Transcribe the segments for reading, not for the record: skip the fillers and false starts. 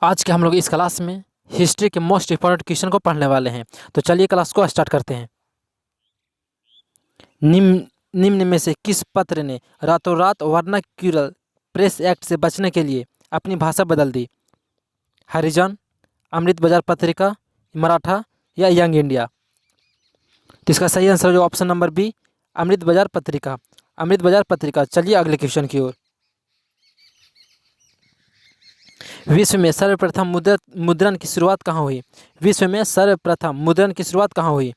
आज के हम लोग इस क्लास में हिस्ट्री के मोस्ट इम्पोर्टेंट क्वेश्चन को पढ़ने वाले हैं। तो चलिए क्लास को स्टार्ट करते हैं। निम्न निम्न में से किस पत्र ने रातों रात वर्नाक्यूलर प्रेस एक्ट से बचने के लिए अपनी भाषा बदल दी? हरिजन, अमृत बाजार पत्रिका, मराठा या यंग इंडिया? तो इसका सही आंसर जो ऑप्शन नंबर बी, अमृत बाजार पत्रिका। अमृत बाजार पत्रिका। चलिए अगले क्वेश्चन की ओर। विश्व में सर्वप्रथम मुद्रण की शुरुआत कहाँ हुई? विश्व में सर्वप्रथम मुद्रण की शुरुआत कहाँ हुई?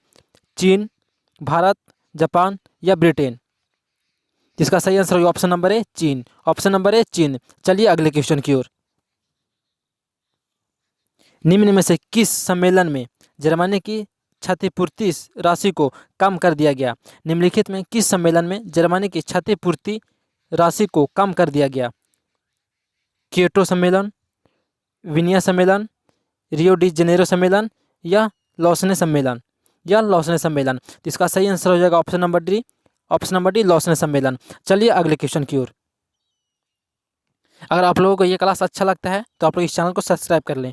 चीन, भारत, जापान या ब्रिटेन? इसका सही आंसर होगा ऑप्शन नंबर ए, चीन। ऑप्शन नंबर ए, चीन। चलिए अगले क्वेश्चन की ओर। निम्न में से किस सम्मेलन में जर्मनी की क्षतिपूर्ति राशि को कम कर दिया गया? निम्नलिखित में किस सम्मेलन में जर्मनी की क्षतिपूर्ति राशि को कम कर दिया गया? क्योटो सम्मेलन, विनिया सम्मेलन, रियो डी जेनेरो सम्मेलन या लॉसने सम्मेलन? तो इसका सही आंसर हो जाएगा option number D. Option number D, Lausanne सम्मेलन। चलिए अगले क्वेश्चन की ओर। अगर आप लोगों को ये क्लास अच्छा लगता है तो आप लोग इस चैनल को सब्सक्राइब कर लें,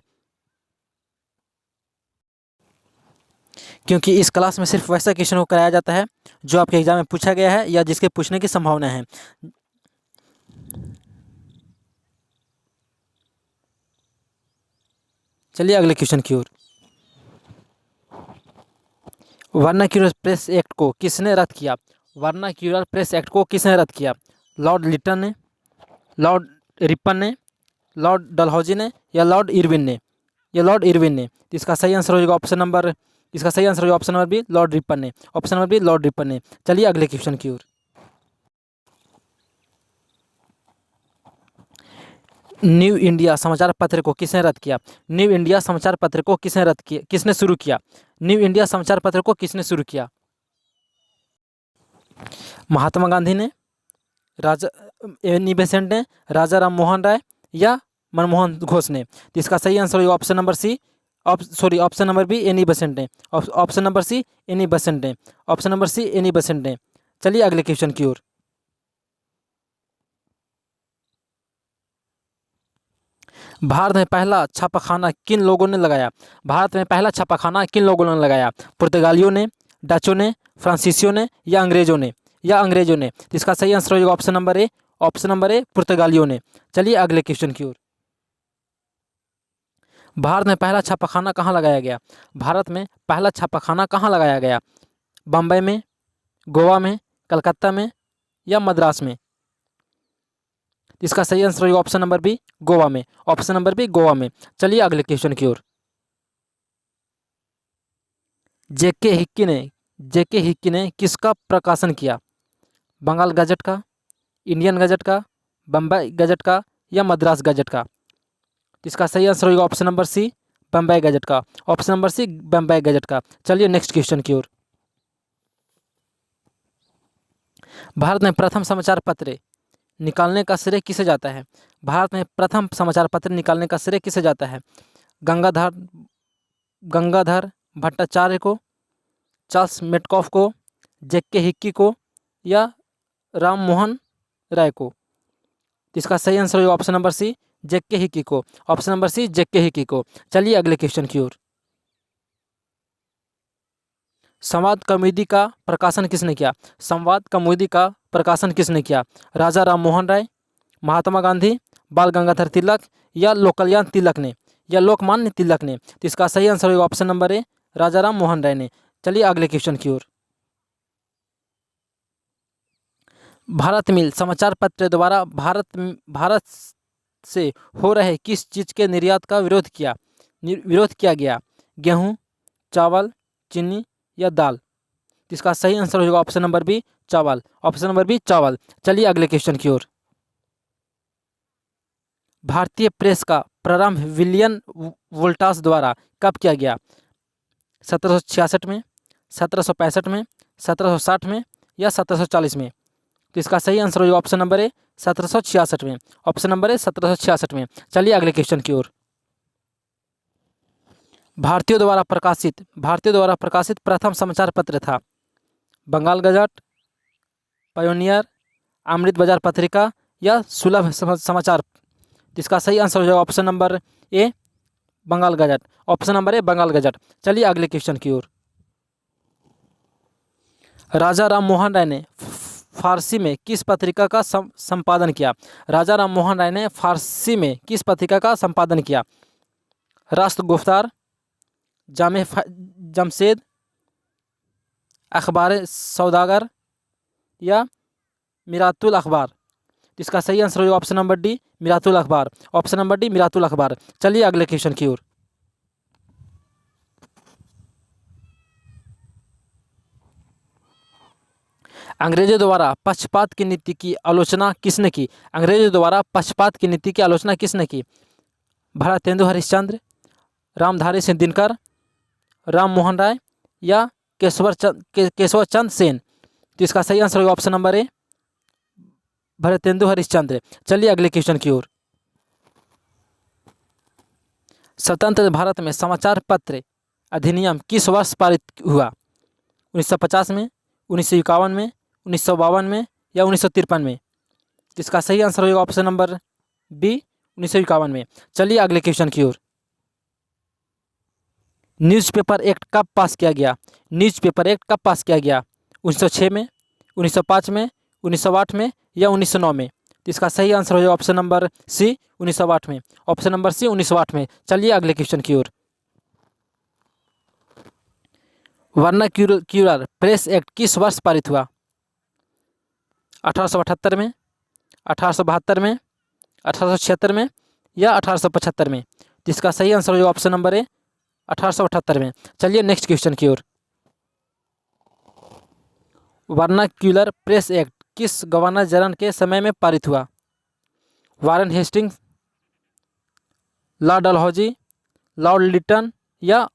क्योंकि इस क्लास में सिर्फ वैसा क्वेश्चन को कराया जाता है जो आपके एग्जाम में पूछा गया है या जिसके पूछने की संभावना है। चलिए अगले क्वेश्चन की ओर। वर्नाक्यूलर प्रेस एक्ट को किसने रद्द किया? वर्नाक्यूलर प्रेस एक्ट को किसने रद्द किया? लॉर्ड लिटन ने, लॉर्ड रिपन ने, लॉर्ड डलहौजी ने या लॉर्ड इरविन ने? लॉर्ड इरविन ने। तो इसका सही आंसर हो जाएगा option number B, Lord Ripon ने। Option number B, Lord Ripon ने। चलिए अगले क्वेश्चन की ओर। न्यू इंडिया समाचार पत्र को किसने रद्द किया? न्यू इंडिया समाचार पत्र को किसने रद्द किया? किसने शुरू किया? न्यू इंडिया समाचार पत्र को किसने शुरू किया? महात्मा गांधी ने, राजा एनी बेसेंट ने, राजा राम मोहन राय या मनमोहन घोष ने? तो इसका सही आंसर होगा option number C, option number B, Annie Besant ने। Option number C, Annie Besant ने। Option number C, Annie Besant ने। चलिए अगले क्वेश्चन की ओर। भारत में पहला छापाखाना किन लोगों ने लगाया? भारत में पहला छापाखाना किन लोगों ने लगाया? पुर्तगालियों ने, डचों ने, फ्रांसीसियों ने या अंग्रेजों ने? तो इसका सही आंसर होगा ऑप्शन नंबर ए, पुर्तगालियों ने। चलिए अगले क्वेश्चन की ओर। भारत में पहला छापाखाना कहाँ लगाया गया? भारत में पहला छापाखाना कहाँ लगाया गया? बम्बई में, गोवा में, कलकत्ता में या मद्रास में? इसका सही आंसर होगा ऑप्शन नंबर बी, गोवा में। ऑप्शन नंबर बी, गोवा में। चलिए अगले क्वेश्चन की ओर। जेके हिक्की ने किसका प्रकाशन किया? बंगाल गजट का, इंडियन गजट का, बम्बई गजट का या मद्रास गजट का? इसका सही आंसर होगा option number C, Bombay Gazette का। Option number C, Bombay Gazette का। चलिए नेक्स्ट क्वेश्चन की ओर। भारत में प्रथम समाचार पत्र निकालने का श्रेय किसे जाता है? भारत में प्रथम समाचार पत्र निकालने का श्रेय किसे जाता है? गंगाधर भट्टाचार्य को, चार्ल्स मेटकॉफ को, जेके हिक्की को या राम मोहन राय को? इसका सही आंसर होगा ऑप्शन नंबर सी, जेके हिक्की को। ऑप्शन नंबर सी, जेके हिक्की को। चलिए अगले क्वेश्चन की ओर। संवाद कौमुदी का प्रकाशन किसने किया? संवाद कौमुदी का प्रकाशन किसने किया? राजा राम मोहन राय, महात्मा गांधी, बाल गंगाधर तिलक या लोकमान्य तिलक ने? तो इसका सही आंसर होगा ऑप्शन नंबर ए, राजा राम मोहन राय ने। चलिए अगले क्वेश्चन की ओर। भारत मिल समाचार पत्र द्वारा भारत से हो रहे किस चीज़ के निर्यात का विरोध किया गया? गेहूँ, चावल, चीनी या दाल? इसका सही आंसर होगा ऑप्शन नंबर बी, चावल। ऑप्शन नंबर बी, चावल। चलिए अगले क्वेश्चन की ओर। भारतीय प्रेस का प्रारंभ विलियम वोल्टास द्वारा कब किया गया? 1766 में, 1765 में, 1760 में या 1740 में? तो इसका सही आंसर होगा ऑप्शन नंबर ए, 1766 में। ऑप्शन नंबर ए, 1766 में। चलिए अगले क्वेश्चन की ओर। भारतीयों द्वारा प्रकाशित प्रथम समाचार पत्र था बंगाल गजट, पायोनियर, अमृत बाजार पत्रिका या सुलभ समाचार? तो इसका सही आंसर हो जाएगा option number A, Bengal gazette. Option number A, Bengal gazette. चलिए अगले क्वेश्चन की ओर। राजा राम मोहन राय ने फारसी में किस पत्रिका का संपादन किया? राजा राम मोहन राय ने फारसी में किस पत्रिका का संपादन किया? राष्ट्र गुफ्तार, जामे जमशेद, अखबार सौदागर या मिरातुल अखबार? तो इसका सही आंसर होगा ऑप्शन नंबर डी, मिरातुल अखबार। ऑप्शन नंबर डी, मिरातुल अखबार। चलिए अगले क्वेश्चन की ओर। अंग्रेजों द्वारा पक्षपात की नीति की आलोचना किसने की? अंग्रेजों द्वारा पक्षपात की नीति की आलोचना किसने की? भारतेंदु हरिश्चंद्र, रामधारी सिंह दिनकर, राम मोहन राय या केशव चंद्र सेन? तो इसका सही आंसर होगा ऑप्शन नंबर ए, भारतेंदु हरिश्चंद्र। चलिए अगले क्वेश्चन की ओर। स्वतंत्र भारत में समाचार पत्र अधिनियम किस वर्ष पारित हुआ? 1950 में, 1951 में, 1952 में या 1953 में? इसका सही आंसर होगा ऑप्शन नंबर बी, 1951 में। चलिए अगले क्वेश्चन की ओर। न्यूज़पेपर एक्ट कब पास किया गया? न्यूज़पेपर एक्ट कब पास किया गया? 1906 में, 1905 में, 1908 में या 1909 में? तो इसका सही आंसर हो जाएगा ऑप्शन नंबर सी, 1908 में। ऑप्शन नंबर सी, 1908 में। चलिए अगले क्वेश्चन की ओर। वर्नाक्यूलर प्रेस एक्ट किस वर्ष पारित हुआ? 1878 में, 1872 में, 1876 में या 1875 में? तो इसका सही आंसर हो जाएगा ऑप्शन नंबर ए, 1878 में। चलिए नेक्स्ट क्वेश्चन की ओर। वर्नाक्यूलर प्रेस एक्ट किस गवर्नर जनरल के समय में पारित हुआ? Warren Hastings, Lord Dalhousie, Lord Lytton या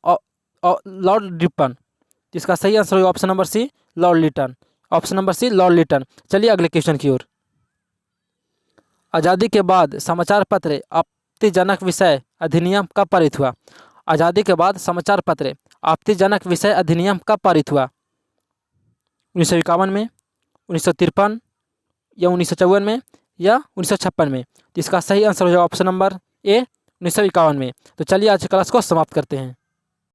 लॉर्ड रिपन? इसका सही आंसर होगा option number C, Lord Lytton. Option number C, Lord Lytton. चलिए अगले क्वेश्चन की ओर। आज़ादी के बाद समाचार पत्र आपत्तिजनक विषय अधिनियम कब पारित हुआ? आज़ादी के बाद समाचार पत्र आपत्तिजनक विषय अधिनियम कब पारित हुआ? 1951 में, 1953 या 1954 में या 1956 में? तो इसका सही आंसर हो जाएगा ऑप्शन नंबर ए, 1951 में। तो चलिए आज क्लास को समाप्त करते हैं।